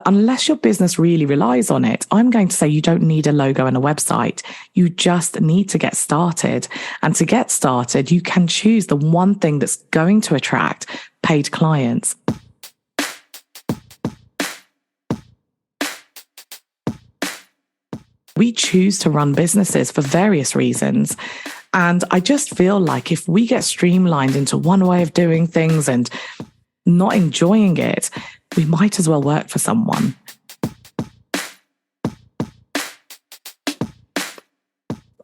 unless your business really relies on it, I'm going to say you don't need a logo and a website. You just need to get started. And to get started, you can choose the one thing that's going to attract paid clients. We choose to run businesses for various reasons. And I just feel like if we get streamlined into one way of doing things and not enjoying it, we might as well work for someone.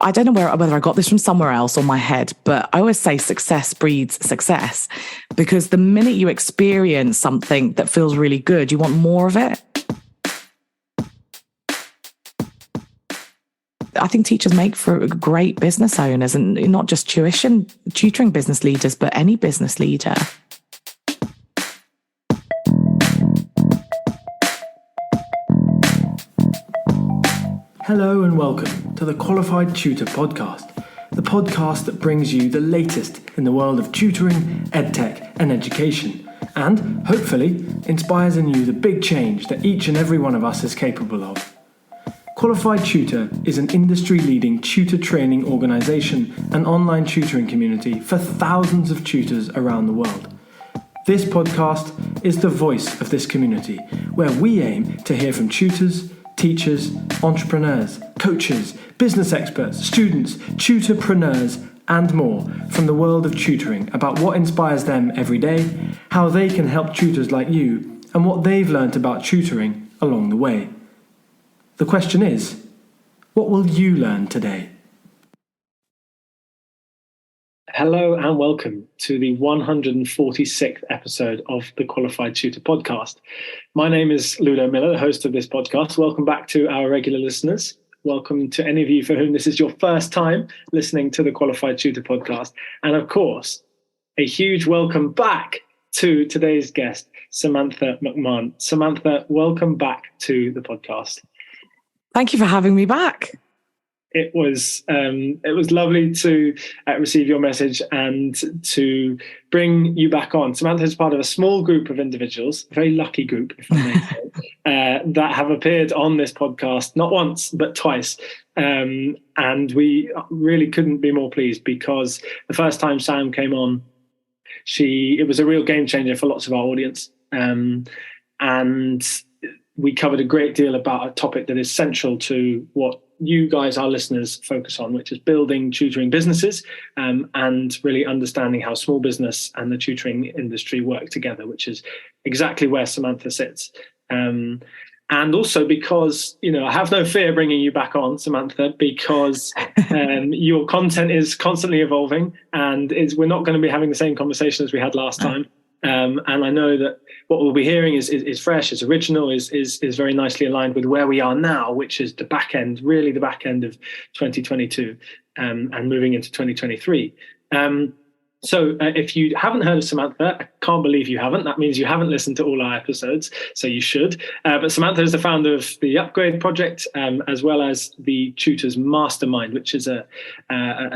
I don't know whether I got this from somewhere else or my head, but I always say success breeds success, because the minute you experience something that feels really good, you want more of it. I think teachers make for great business owners, and not just tutoring business leaders, but any business leader. Hello and welcome to the Qualified Tutor Podcast, the podcast that brings you the latest in the world of tutoring, edtech and education, and hopefully inspires in you the big change that each and every one of us is capable of. Qualified Tutor is an industry-leading tutor training organisation and online tutoring community for thousands of tutors around the world. This podcast is the voice of this community, where we aim to hear from tutors, teachers, entrepreneurs, coaches, business experts, students, tutorpreneurs, and more from the world of tutoring about what inspires them every day, how they can help tutors like you, and what they've learnt about tutoring along the way. The question is, what will you learn today? Hello and welcome to the 146th episode of the Qualified Tutor Podcast. My name is Ludo Miller, the host of this podcast. Welcome back to our regular listeners. Welcome to any of you for whom this is your first time listening to the Qualified Tutor Podcast. And of course, a huge welcome back to today's guest, Sumantha McMahon. Sumantha, welcome back to the podcast. Thank you for having me back. It was lovely to receive your message and to bring you back on. Sumantha is part of a small group of individuals, a very lucky group, if I may say, that have appeared on this podcast, not once, but twice. And we really couldn't be more pleased, because the first time Sam came on, it was a real game changer for lots of our audience. And we covered a great deal about a topic that is central to what you guys, our listeners, focus on, which is building tutoring businesses and really understanding how small business and the tutoring industry work together, which is exactly where Sumantha sits. And also because, I have no fear bringing you back on, Sumantha, because your content is constantly evolving, and we're not going to be having the same conversation as we had last time. And I know that what we'll be hearing is fresh, is original, is very nicely aligned with where we are now, which is the back end of 2022 and moving into 2023. So if you haven't heard of Sumantha, I can't believe you haven't. That means you haven't listened to all our episodes, so you should. But Sumantha is the founder of the Upgrade Project, as well as the Tutors Mastermind, which is a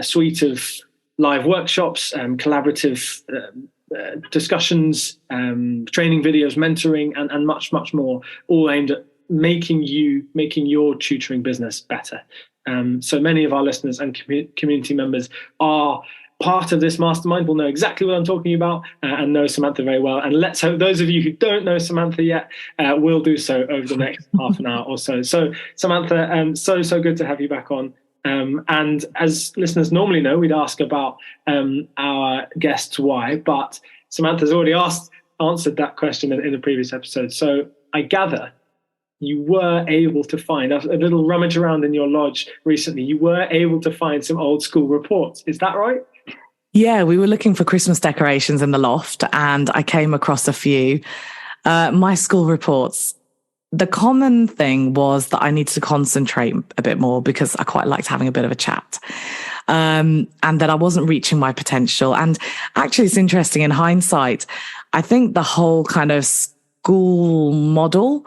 suite of live workshops, collaborative discussions, training videos, mentoring, and much, much more, all aimed at making your tutoring business better. So many of our listeners and community members are part of this mastermind, will know exactly what I'm talking about and know Sumantha very well. And let's hope those of you who don't know Sumantha yet will do so over the next half an hour or so. So Sumantha, so good to have you back on. And as listeners normally know, we'd ask about our guests why, but Samantha's already answered that question in the previous episode. So I gather you were able to find a little rummage around in your lodge recently. You were able to find some old school reports. Is that right? Yeah, we were looking for Christmas decorations in the loft, and I came across a few. My school reports. The common thing was that I needed to concentrate a bit more because I quite liked having a bit of a chat, and that I wasn't reaching my potential. And actually, it's interesting in hindsight, I think the whole kind of school model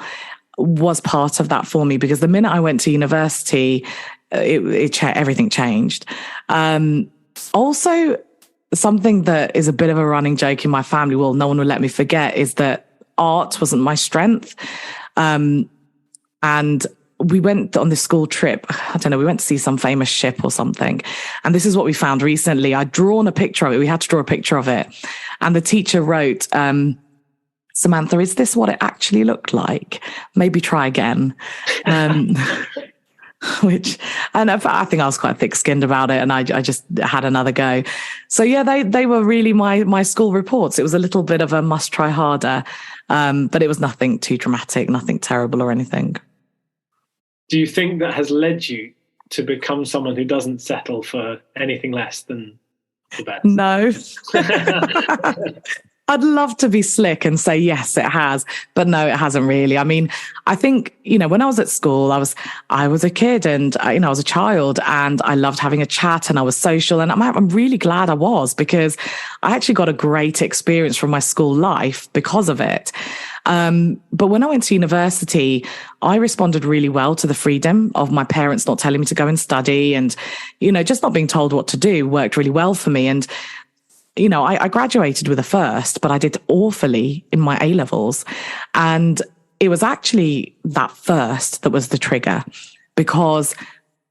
was part of that for me, because the minute I went to university, everything changed. Also, something that is a bit of a running joke in my family, well, no one will let me forget, is that art wasn't my strength. And we went on this school trip. I don't know, we went to see some famous ship or something. And this is what we found recently. I'd drawn a picture of it. We had to draw a picture of it. And the teacher wrote, Samantha, is this what it actually looked like? Maybe try again. Which, and I think I was quite thick-skinned about it, and I just had another go. So yeah, they were really my school reports. It was a little bit of a must try harder, but it was nothing too dramatic, nothing terrible or anything. Do you think that has led you to become someone who doesn't settle for anything less than the best? No. I'd love to be slick and say, yes, it has. But no, it hasn't really. I mean, I think, when I was at school, I was a kid and, I was a child and I loved having a chat and I was social. And I'm really glad I was, because I actually got a great experience from my school life because of it. But when I went to university, I responded really well to the freedom of my parents not telling me to go and study, and, just not being told what to do worked really well for me. And I graduated with a first, but I did awfully in my A-levels. And it was actually that first that was the trigger, because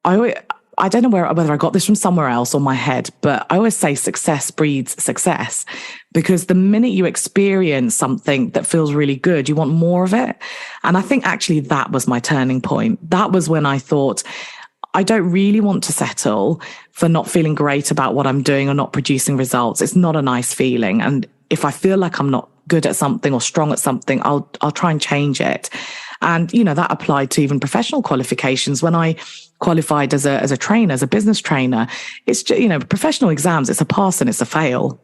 I don't know whether I got this from somewhere else or my head, but I always say success breeds success, because the minute you experience something that feels really good, you want more of it. And I think actually that was my turning point. That was when I thought, I don't really want to settle for not feeling great about what I'm doing or not producing results. It's not a nice feeling. And if I feel like I'm not good at something or strong at something, I'll try and change it. And, that applied to even professional qualifications. When I qualified as a trainer, as a business trainer, it's just, professional exams, it's a pass and it's a fail.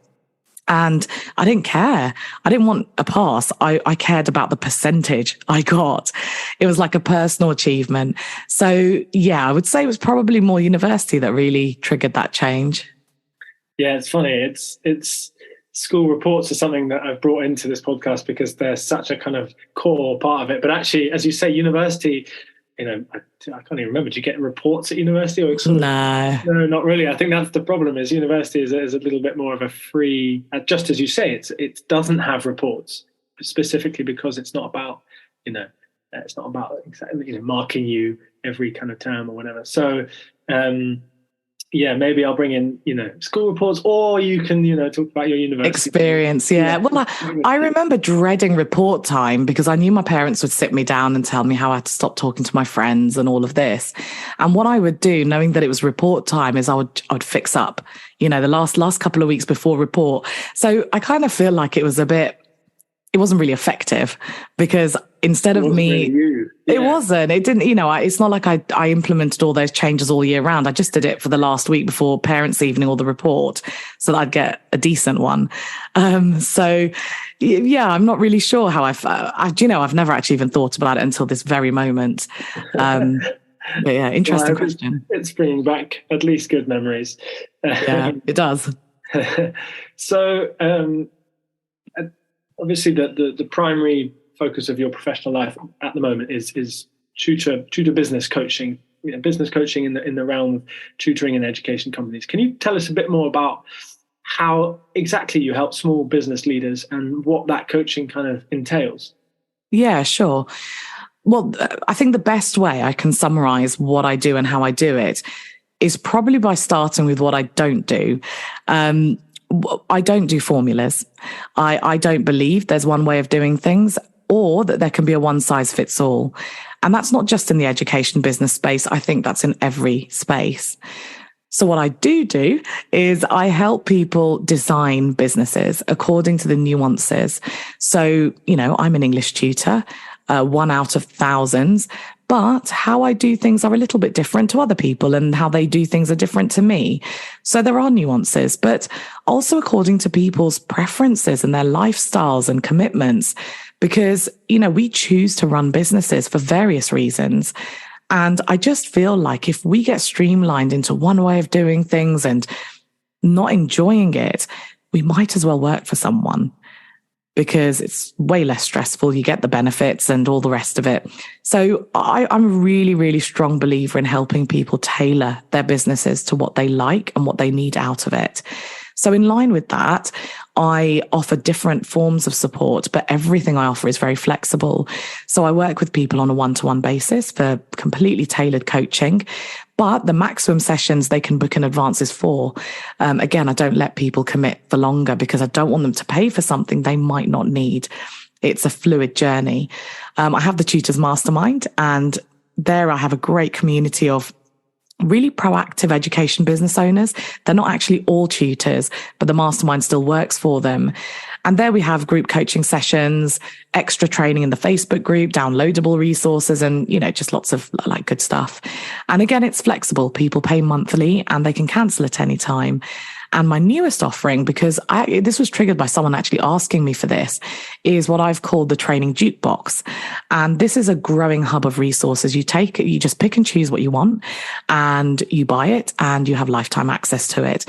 And I didn't care. I didn't want a pass. I cared about the percentage I got. It was like a personal achievement. So yeah, I would say it was probably more university that really triggered that change. Yeah, it's funny. It's school reports are something that I've brought into this podcast because they're such a kind of core part of it. But actually, as you say, university, I can't even remember. Do you get reports at university? Or No, not really. I think that's the problem. Is university is a little bit more of a free. Just as you say, it doesn't have reports specifically because it's not about it's not about marking you every kind of term or whatever. So maybe I'll bring in school reports, or you can talk about your university experience. Yeah. Well, I remember dreading report time because I knew my parents would sit me down and tell me how I had to stop talking to my friends and all of this. And what I would do, knowing that it was report time, is I would fix up, the last couple of weeks before report. So I kind of feel like it wasn't really effective, because instead of me, it wasn't, it didn't, it's not like I implemented all those changes all year round. I just did it for the last week before parents' evening or the report so that I'd get a decent one. So yeah, I'm not really sure how I've never actually even thought about it until this very moment. But yeah, interesting question. It's bringing back at least good memories. Yeah, it does. So, obviously, the primary focus of your professional life at the moment is tutor business coaching. Business coaching in the realm of tutoring and education companies. Can you tell us a bit more about how exactly you help small business leaders and what that coaching kind of entails? Yeah, sure. Well, I think the best way I can summarize what I do and how I do it is probably by starting with what I don't do. I don't do formulas. I don't believe there's one way of doing things, or that there can be a one size fits all. And that's not just in the education business space. I think that's in every space. So what I do is I help people design businesses according to the nuances. So, I'm an English tutor, 1 out of thousands, but how I do things are a little bit different to other people, and how they do things are different to me. So there are nuances, but also according to people's preferences and their lifestyles and commitments, because, we choose to run businesses for various reasons. And I just feel like if we get streamlined into one way of doing things and not enjoying it, we might as well work for someone, because it's way less stressful. You get the benefits and all the rest of it. So I'm a really, really strong believer in helping people tailor their businesses to what they like and what they need out of it. So in line with that, I offer different forms of support, but everything I offer is very flexible. So I work with people on a one-to-one basis for completely tailored coaching, but the maximum sessions they can book in advance is 4. Again, I don't let people commit for longer because I don't want them to pay for something they might not need. It's a fluid journey. I have the Tutors Mastermind, and there I have a great community of really proactive education business owners. They're not actually all tutors, but the mastermind still works for them. And there we have group coaching sessions, extra training in the Facebook group, downloadable resources, and, just lots of like good stuff. And again, it's flexible. People pay monthly and they can cancel at any time. And my newest offering, because this was triggered by someone actually asking me for this, is what I've called the training jukebox. And this is a growing hub of resources. You just pick and choose what you want and you buy it and you have lifetime access to it.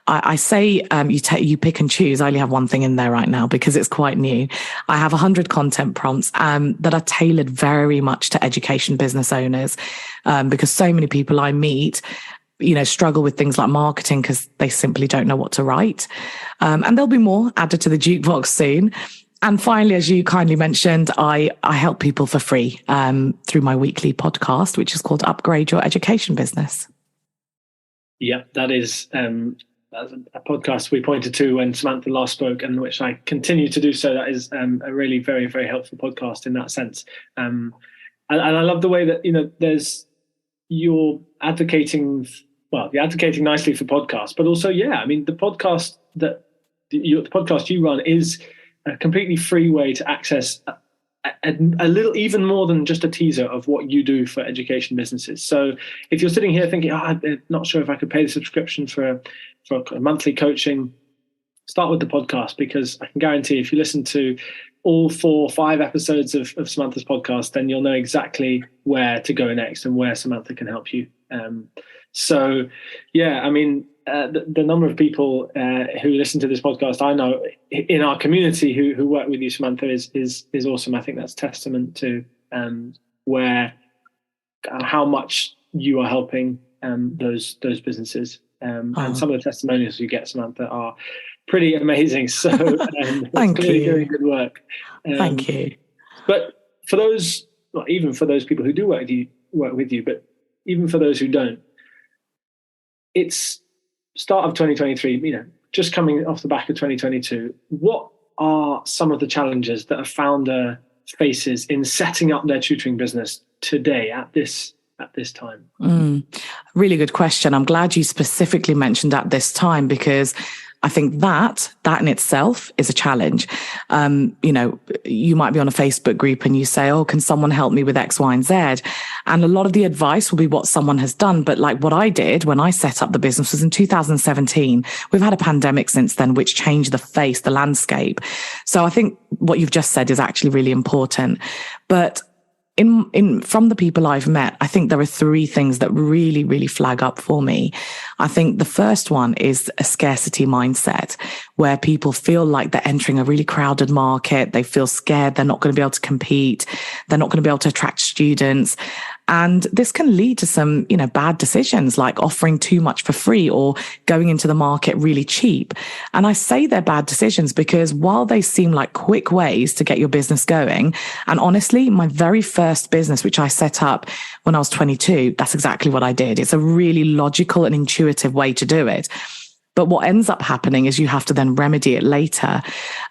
I say you pick and choose. I only have one thing in there right now because it's quite new. I have 100 content prompts that are tailored very much to education business owners because so many people I meet struggle with things like marketing because they simply don't know what to write. And there'll be more added to the jukebox soon. And finally, as you kindly mentioned, I help people for free through my weekly podcast, which is called Upgrade Your Education Business. Yeah, that is that's a podcast we pointed to when Sumantha last spoke, and which I continue to do so. That is a really very, very helpful podcast in that sense. And I love the way that, you're advocating nicely for podcasts, but also, the podcast the podcast you run is a completely free way to access a little, even more than just a teaser of what you do for education businesses. So if you're sitting here thinking, I'm not sure if I could pay the subscription for a monthly coaching, start with the podcast, because I can guarantee if you listen to all 4 or 5 episodes of Sumantha's podcast, then you'll know exactly where to go next and where Sumantha can help you. The number of people who listen to this podcast, I know in our community who work with you, Sumantha, is awesome. I think that's testament to how much you are helping those businesses. And some of the testimonials you get, Sumantha, are pretty amazing. So thank you. Doing good work. Thank you. But for those, not even for those people who do work with you, but even for those who don't, it's start of 2023, just coming off the back of 2022. What are some of the challenges that a founder faces in setting up their tutoring business today at this time? Really good question. I'm glad you specifically mentioned at this time, because I think that in itself is a challenge. You might be on a Facebook group and you say, oh, can someone help me with X, Y, and Z? And a lot of the advice will be what someone has done. But like what I did when I set up the business was in 2017. We've had a pandemic since then, which changed the landscape. So I think what you've just said is actually really important. But from the people I've met, I think there are 3 things that really, really flag up for me. I think the first one is a scarcity mindset, where people feel like they're entering a really crowded market. They feel scared they're not going to be able to compete. They're not going to be able to attract students. And this can lead to some, bad decisions, like offering too much for free or going into the market really cheap. And I say they're bad decisions because while they seem like quick ways to get your business going, and honestly, my very first business, which I set up when I was 22, that's exactly what I did. It's a really logical and intuitive way to do it. But what ends up happening is you have to then remedy it later.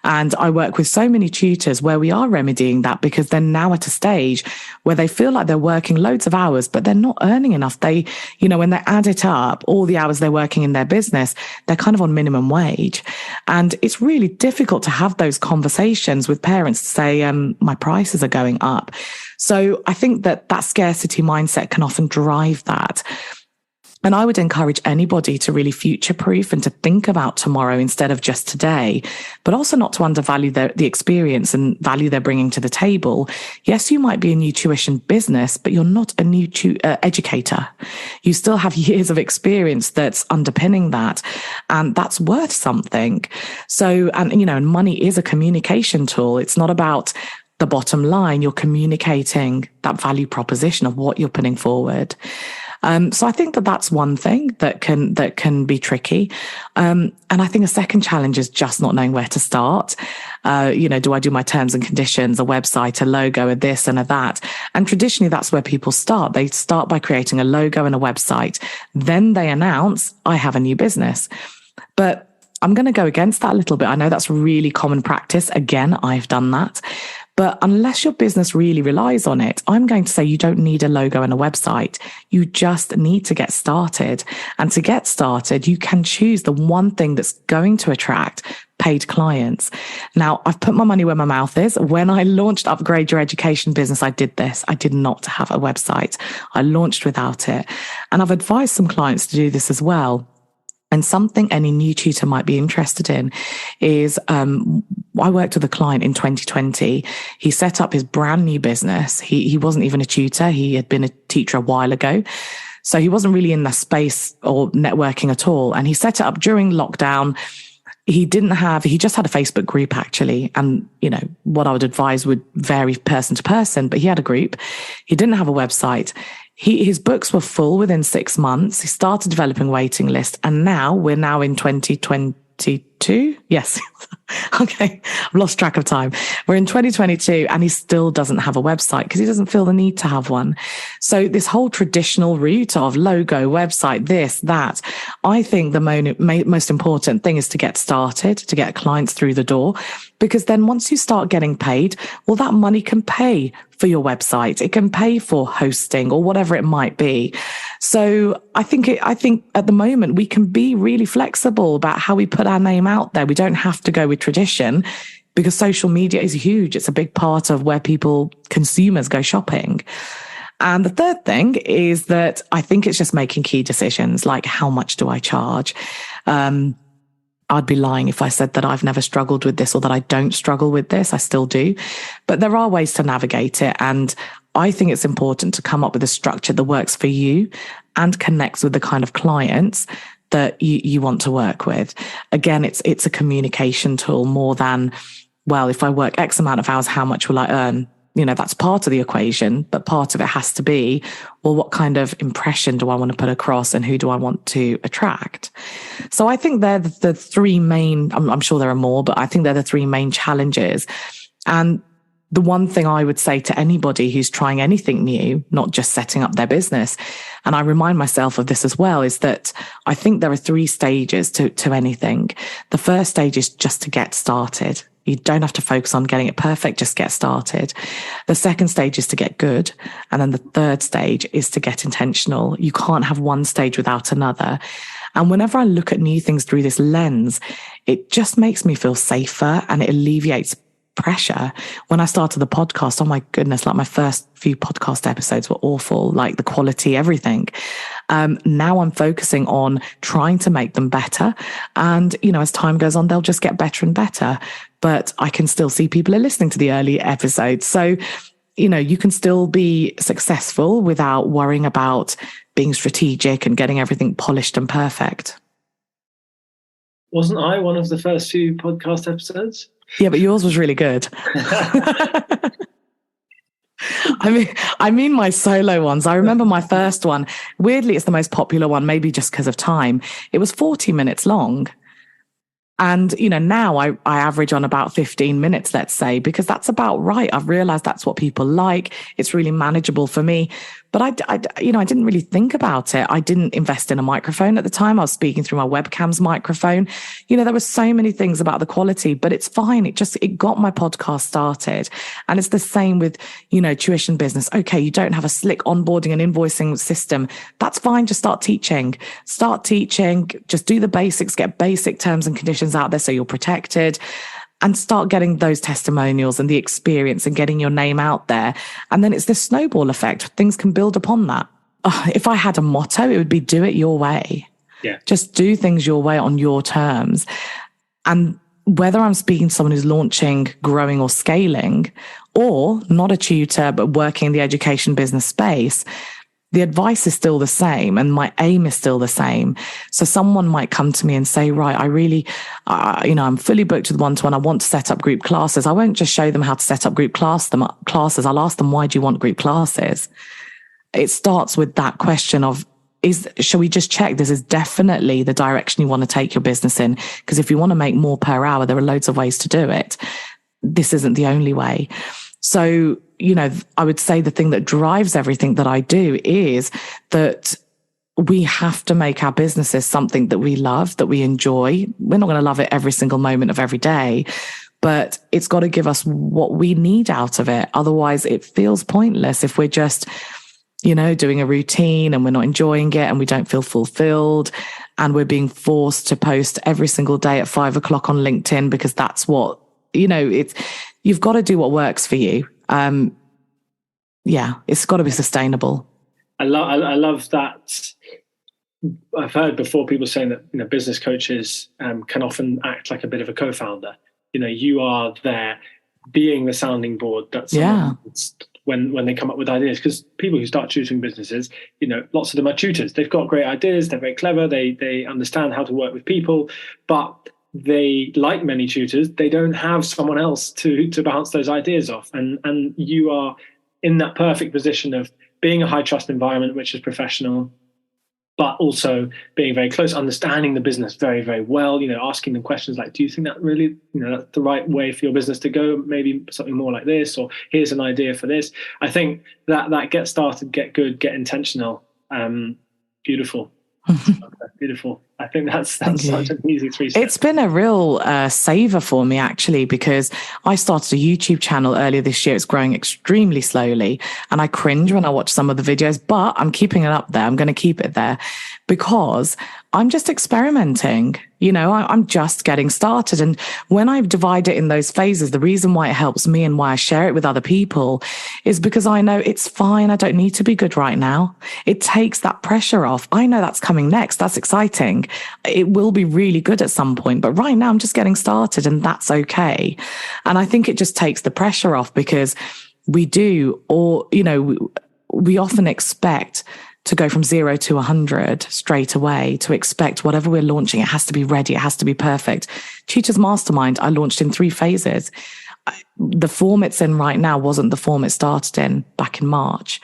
And I work with so many tutors where we are remedying that because they're now at a stage where they feel like they're working loads of hours, but they're not earning enough. They, when they add it up, all the hours they're working in their business, they're kind of on minimum wage. And it's really difficult to have those conversations with parents to say, my prices are going up. So I think that scarcity mindset can often drive that. And I would encourage anybody to really future-proof and to think about tomorrow instead of just today, but also not to undervalue the experience and value they're bringing to the table. Yes, you might be a new tuition business, but you're not a new educator. You still have years of experience that's underpinning that, and that's worth something. So, and money is a communication tool. It's not about the bottom line. You're communicating that value proposition of what you're putting forward. So I think that that's one thing that can be tricky. And I think a second challenge is just not knowing where to start. Do I do my terms and conditions, a website, a logo, a this and a that? And traditionally, that's where people start. They start by creating a logo and a website. Then they announce, I have a new business. But I'm going to go against that a little bit. I know that's really common practice. Again, I've done that. But unless your business really relies on it, I'm going to say you don't need a logo and a website. You just need to get started. And to get started, you can choose the one thing that's going to attract paid clients. Now, I've put my money where my mouth is. When I launched Upgrade Your Education Business, I did this. I did not have a website. I launched without it. And I've advised some clients to do this as well. And something any new tutor might be interested in is, I worked with a client in 2020. He set up his brand new business. He wasn't even a tutor. He had been a teacher a while ago. So he wasn't really in the space or networking at all. And he set it up during lockdown. He just had a Facebook group actually. And, what I would advise would vary person to person, but he had a group. He didn't have a website. His books were full within 6 months. He started developing a waiting list. And now we're in 2022. Yes. Okay. I've lost track of time. We're in 2022 and he still doesn't have a website because he doesn't feel the need to have one. So this whole traditional route of logo, website, this, that, I think the most important thing is to get started, to get clients through the door. Because then once you start getting paid, well, that money can pay for your website. It can pay for hosting or whatever it might be. So I think at the moment we can be really flexible about how we put our name out there. We don't have to go with tradition because social media is huge. It's a big part of where consumers go shopping. And the third thing is that I think it's just making key decisions like how much do I charge? I'd be lying if I said that I've never struggled with this or that I don't struggle with this. I still do. But there are ways to navigate it. And I think it's important to come up with a structure that works for you and connects with the kind of clients that you want to work with. Again, it's a communication tool more than, well, if I work X amount of hours, how much will I earn? That's part of the equation, but part of it has to be, well, what kind of impression do I want to put across and who do I want to attract? So I think they're the three main, I'm sure there are more, but I think they're the three main challenges. And the one thing I would say to anybody who's trying anything new, not just setting up their business, and I remind myself of this as well, is that I think there are 3 stages to anything. The first stage is just to get started. You don't have to focus on getting it perfect, just get started. The second stage is to get good. And then the third stage is to get intentional. You can't have one stage without another. And whenever I look at new things through this lens, it just makes me feel safer and it alleviates pressure. When I started the podcast, oh my goodness, like my first few podcast episodes were awful, like the quality, everything. Now I'm focusing on trying to make them better. And, as time goes on, they'll just get better and better. But I can still see people are listening to the early episodes. So, you can still be successful without worrying about being strategic and getting everything polished and perfect. Wasn't I one of the first few podcast episodes? Yeah, but yours was really good. I mean my solo ones. I remember my first one. Weirdly, it's the most popular one, maybe just because of time. It was 40 minutes long. And, now I average on about 15 minutes, let's say, because that's about right. I've realized that's what people like. It's really manageable for me. But I didn't really think about it. I didn't invest in a microphone at the time. I was speaking through my webcam's microphone. There were so many things about the quality, but it's fine. It got my podcast started. And it's the same with, tuition business. Okay, you don't have a slick onboarding and invoicing system. That's fine. Just start teaching. Just do the basics, get basic terms and conditions out there so you're protected. And start getting those testimonials and the experience and getting your name out there. And then it's this snowball effect. Things can build upon that. If I had a motto, it would be do it your way. Yeah. Just do things your way on your terms. And whether I'm speaking to someone who's launching, growing or scaling, or not a tutor, but working in the education business space, the advice is still the same and my aim is still the same. So someone might come to me and say, right, I really, I'm fully booked with one-to-one. I want to set up group classes. I won't just show them how to set up group classes. I'll ask them, why do you want group classes? It starts with that question of, shall we just check this is definitely the direction you want to take your business in? Because if you want to make more per hour, there are loads of ways to do it. This isn't the only way. So, I would say the thing that drives everything that I do is that we have to make our businesses something that we love, that we enjoy. We're not going to love it every single moment of every day, but it's got to give us what we need out of it. Otherwise, it feels pointless if we're just, doing a routine and we're not enjoying it and we don't feel fulfilled and we're being forced to post every single day at 5 o'clock on LinkedIn because that's what, you've got to do what works for you. It's got to be sustainable. I love that. I've heard before people saying that business coaches can often act like a bit of a co-founder. You are there being the sounding board. That's when they come up with ideas, because people who start tutoring businesses, lots of them are tutors. They've got great ideas. They're very clever. They understand how to work with people, but they, like many tutors, they don't have someone else to bounce those ideas off. And you are in that perfect position of being a high trust environment, which is professional, but also being very close, understanding the business very, very well, asking them questions like, do you think that really, that's the right way for your business to go? Maybe something more like this, or here's an idea for this. I think that get started, get good, get intentional. Beautiful. Beautiful. I think that's such an easy 3 steps. It's been a real saver for me, actually, because I started a YouTube channel earlier this year. It's growing extremely slowly and I cringe when I watch some of the videos, but I'm keeping it up there. I'm going to keep it there because I'm just experimenting. I'm just getting started. And when I divide it in those phases, the reason why it helps me and why I share it with other people is because I know it's fine. I don't need to be good right now. It takes that pressure off. I know that's coming next. That's exciting. It will be really good at some point, but right now I'm just getting started and that's okay. And I think it just takes the pressure off because we often expect to go from 0 to 100 straight away, to expect whatever we're launching, it has to be ready, it has to be perfect. Tutors Mastermind, I launched in 3 phases. The form it's in right now wasn't the form it started in back in March.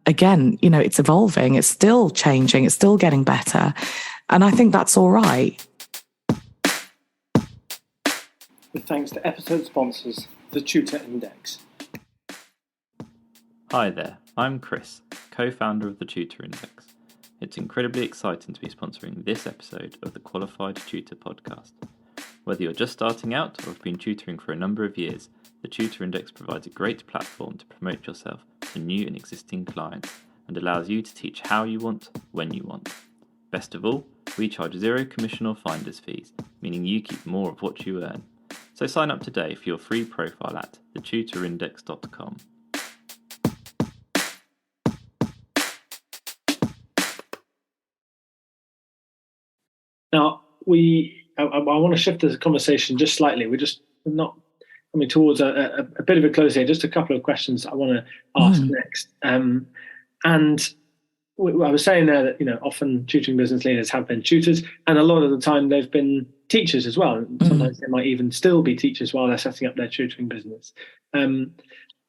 Again, it's evolving, it's still changing, it's still getting better. And I think that's all right. With thanks to episode sponsors, the Tutor Index. Hi there, I'm Chris, co-founder of the Tutor Index. It's incredibly exciting to be sponsoring this episode of the Qualified Tutor podcast. Whether you're just starting out or have been tutoring for a number of years, the Tutor Index provides a great platform to promote yourself to new and existing clients and allows you to teach how you want, when you want. Best of all, we charge 0 commission or finder's fees, meaning you keep more of what you earn. So sign up today for your free profile at thetutorindex.com. Now, I want to shift the conversation just slightly. We're not coming towards a bit of a close here. Just a couple of questions I want to ask next. And I was saying there that, often tutoring business leaders have been tutors, and a lot of the time they've been teachers as well. Sometimes they might even still be teachers while they're setting up their tutoring business. And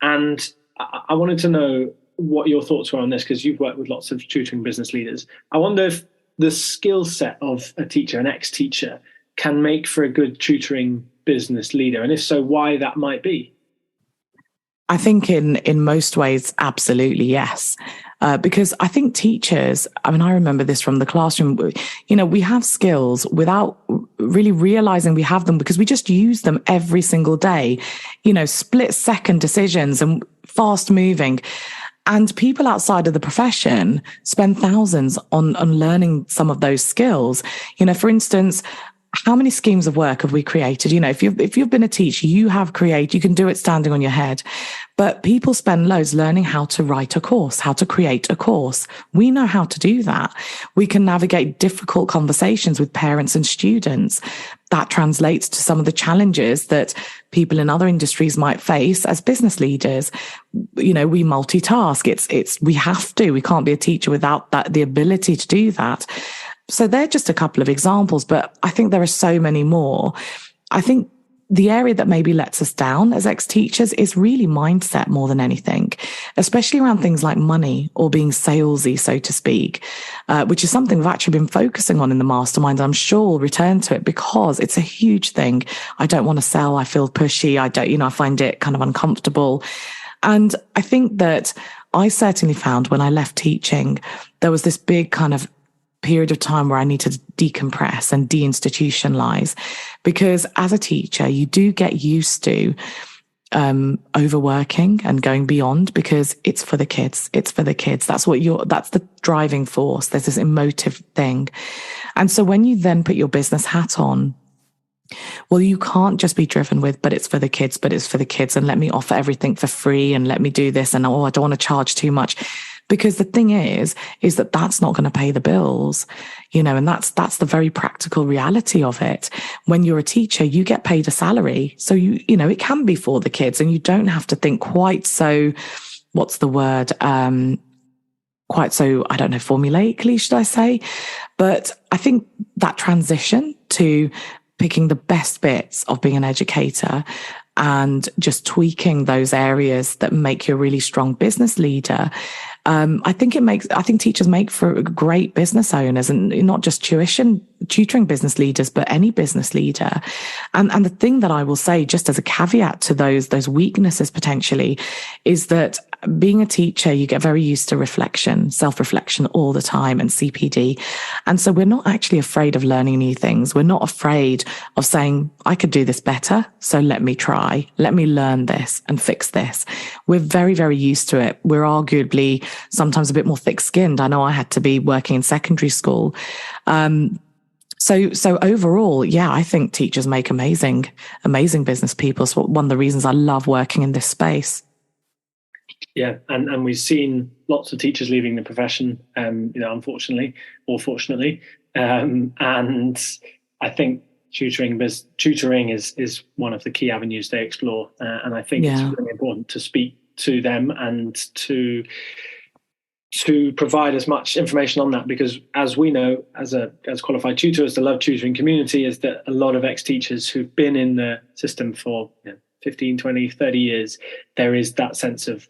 I wanted to know what your thoughts were on this, because you've worked with lots of tutoring business leaders. I wonder if the skill set of a teacher, an ex-teacher, can make for a good tutoring business leader, and if so, why that might be. I think in most ways, absolutely yes. Because I think teachers, I remember this from the classroom, we have skills without really realizing we have them because we just use them every single day, split second decisions and fast moving. And people outside of the profession spend thousands on learning some of those skills. For instance, how many schemes of work have we created? If you've been a teacher, you can do it standing on your head. But people spend loads learning how to write a course, how to create a course. We know how to do that. We can navigate difficult conversations with parents and students. That translates to some of the challenges that people in other industries might face as business leaders. We multitask. We can't be a teacher without the ability to do that. So they're just a couple of examples, but I think there are so many more. I think the area that maybe lets us down as ex-teachers is really mindset more than anything, especially around things like money or being salesy, so to speak, which is something we've actually been focusing on in the mastermind. I'm sure we'll return to it because it's a huge thing. I don't want to sell. I feel pushy. I find it kind of uncomfortable. And I think that I certainly found when I left teaching, there was this big kind of period of time where I needed to decompress and deinstitutionalize, because as a teacher, you do get used to overworking and going beyond because it's for the kids. It's for the kids. That's the driving force. There's this emotive thing. And so when you then put your business hat on, well, you can't just be driven with, but it's for the kids, and let me offer everything for free and let me do this. And, I don't want to charge too much. Because the thing is that that's not going to pay the bills, and that's the very practical reality of it. When you're a teacher, you get paid a salary. So, it can be for the kids and you don't have to think quite so, what's the word? Quite so, I don't know, formulaically, should I say? But I think that transition to picking the best bits of being an educator and just tweaking those areas that make you a really strong business leader. I think teachers make for great business owners, and not just tutoring business leaders, but any business leader. And the thing that I will say, just as a caveat to those weaknesses potentially, is that being a teacher, you get very used to self-reflection all the time, and CPD. And so we're not actually afraid of learning new things. We're not afraid of saying, I could do this better, so let me try. Let me learn this and fix this. We're very, very used to it. We're arguably sometimes a bit more thick-skinned. I know I had to be working in secondary school. So overall, yeah, I think teachers make amazing business people. So one of the reasons I love working in this space. Yeah, and we've seen lots of teachers leaving the profession, unfortunately or fortunately. And I think tutoring is one of the key avenues they explore. And I think it's really important to speak to them and to provide as much information on that, because as we know, as qualified tutors, the Love Tutoring community is that a lot of ex-teachers who've been in the system for 15, 20, 30 years, there is that sense of,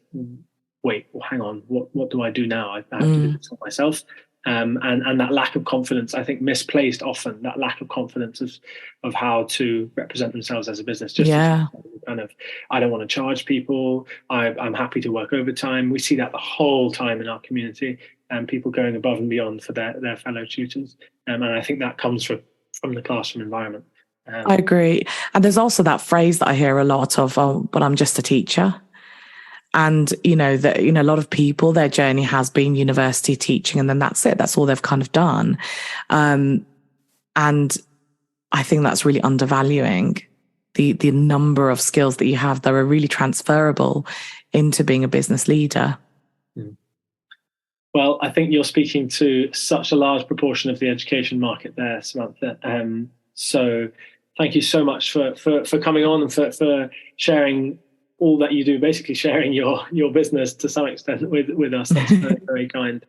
wait, well, hang on, what do I do now? I have to do this for myself. And that lack of confidence, I think misplaced often, that lack of confidence of how to represent themselves as a business. Kind of, I don't want to charge people. I'm happy to work overtime. We see that the whole time in our community, and people going above and beyond for their fellow tutors. And I think that comes from the classroom environment. I agree. And there's also that phrase that I hear a lot of, but I'm just a teacher. And, a lot of people, their journey has been university teaching, and then that's it. That's all they've kind of done. And I think that's really undervaluing the number of skills that you have that are really transferable into being a business leader. Well, I think you're speaking to such a large proportion of the education market there, Samantha. So thank you so much for coming on and for sharing all that you do, basically sharing your business to some extent with us. That's very, very kind.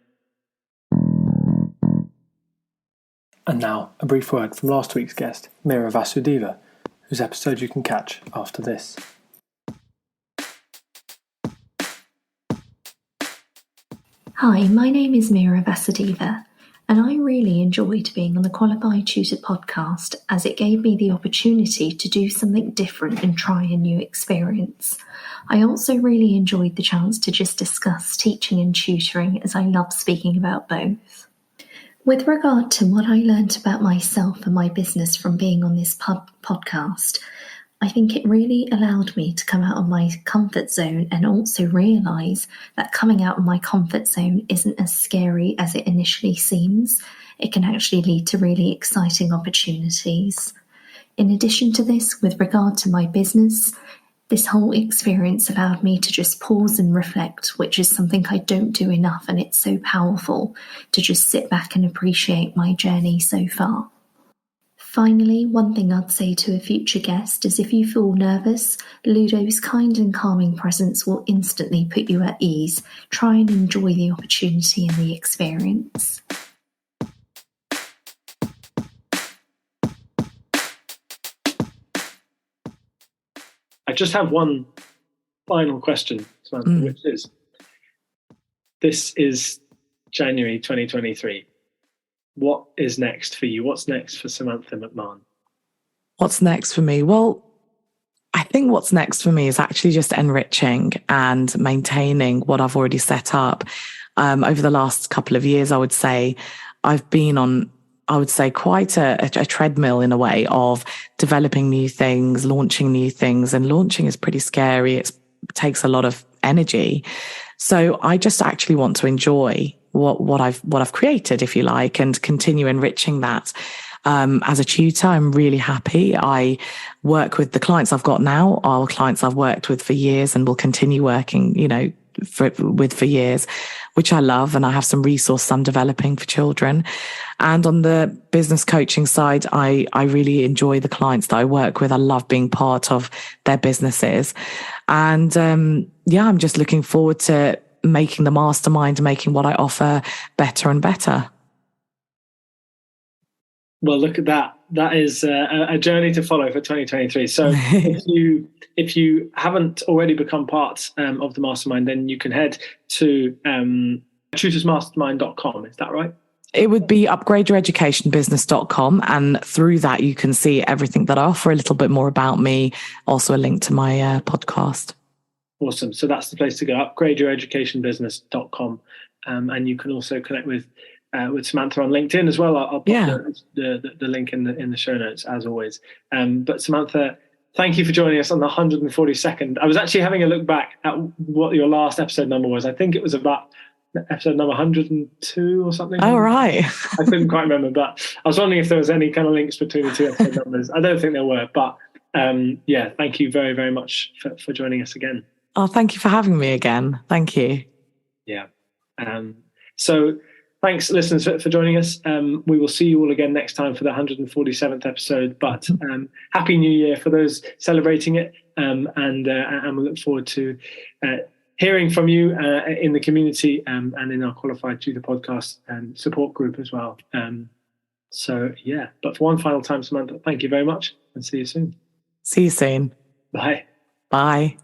And now, a brief word from last week's guest, Meera Vasudeva, whose episode you can catch after this. Hi, my name is Meera Vasudeva, and I really enjoyed being on the Qualified Tutor podcast, as it gave me the opportunity to do something different and try a new experience. I also really enjoyed the chance to just discuss teaching and tutoring, as I love speaking about both. With regard to what I learned about myself and my business from being on this podcast, I think it really allowed me to come out of my comfort zone and also realise that coming out of my comfort zone isn't as scary as it initially seems. It can actually lead to really exciting opportunities. In addition to this, with regard to my business, this whole experience allowed me to just pause and reflect, which is something I don't do enough, and it's so powerful to just sit back and appreciate my journey so far. Finally, one thing I'd say to a future guest is, if you feel nervous, Ludo's kind and calming presence will instantly put you at ease. Try and enjoy the opportunity and the experience. I just have one final question, Sumantha, which is, this is January 2023. What is next for you? What's next for Sumantha McMahon? What's next for me? Well, I think what's next for me is actually just enriching and maintaining what I've already set up. Over the last couple of years, I would say I've been on, quite a treadmill in a way of developing new things, launching new things, and launching is pretty scary. It takes a lot of energy. So I just actually want to enjoy what I've created, if you like, and continue enriching that. As a tutor, I'm really happy. I work with the clients I've got now, are clients I've worked with for years and will continue working, for years, which I love. And I have some resources I'm developing for children. And on the business coaching side, I really enjoy the clients that I work with. I love being part of their businesses. And I'm just looking forward to making the mastermind, making what I offer better and better. Well, look at that. That is a journey to follow for 2023. So if you haven't already become part of the mastermind, then you can head to tutorsmastermind.com. Is that right? It would be upgradeyourEducationBusiness.com. And through that, you can see everything that I offer, a little bit more about me, also a link to my podcast. Awesome. So that's the place to go, upgradeyourEducationBusiness.com. And you can also connect with Sumantha on LinkedIn as well. I'll put the link in the show notes as always. But Sumantha, thank you for joining us on the 142nd. I was actually having a look back at what your last episode number was. I think it was about episode number 102 or something. Oh, right. I couldn't quite remember, but I was wondering if there was any kind of links between the two episode numbers. I don't think there were, but thank you very, very much for joining us again. Oh, thank you for having me again. Thank you. Yeah. So thanks, listeners, for joining us. We will see you all again next time for the 147th episode. But Happy New Year for those celebrating it. And we look forward to hearing from you in the community and in our Qualified Tutor podcast support group as well. But for one final time, Sumantha, thank you very much and see you soon. See you soon. Bye. Bye.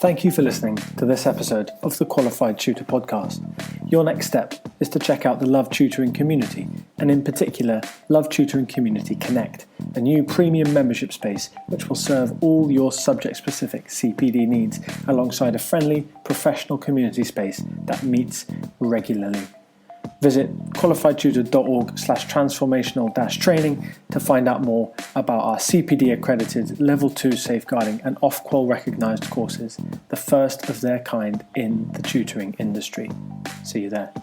Thank you for listening to this episode of the Qualified Tutor podcast. Your next step is to check out the Love Tutoring community, and in particular, Love Tutoring Community Connect, a new premium membership space which will serve all your subject-specific CPD needs alongside a friendly, professional community space that meets regularly. Visit qualifiedtutor.org/transformational-training to find out more about our CPD accredited Level 2 safeguarding and Ofqual recognised courses, the first of their kind in the tutoring industry. See you there.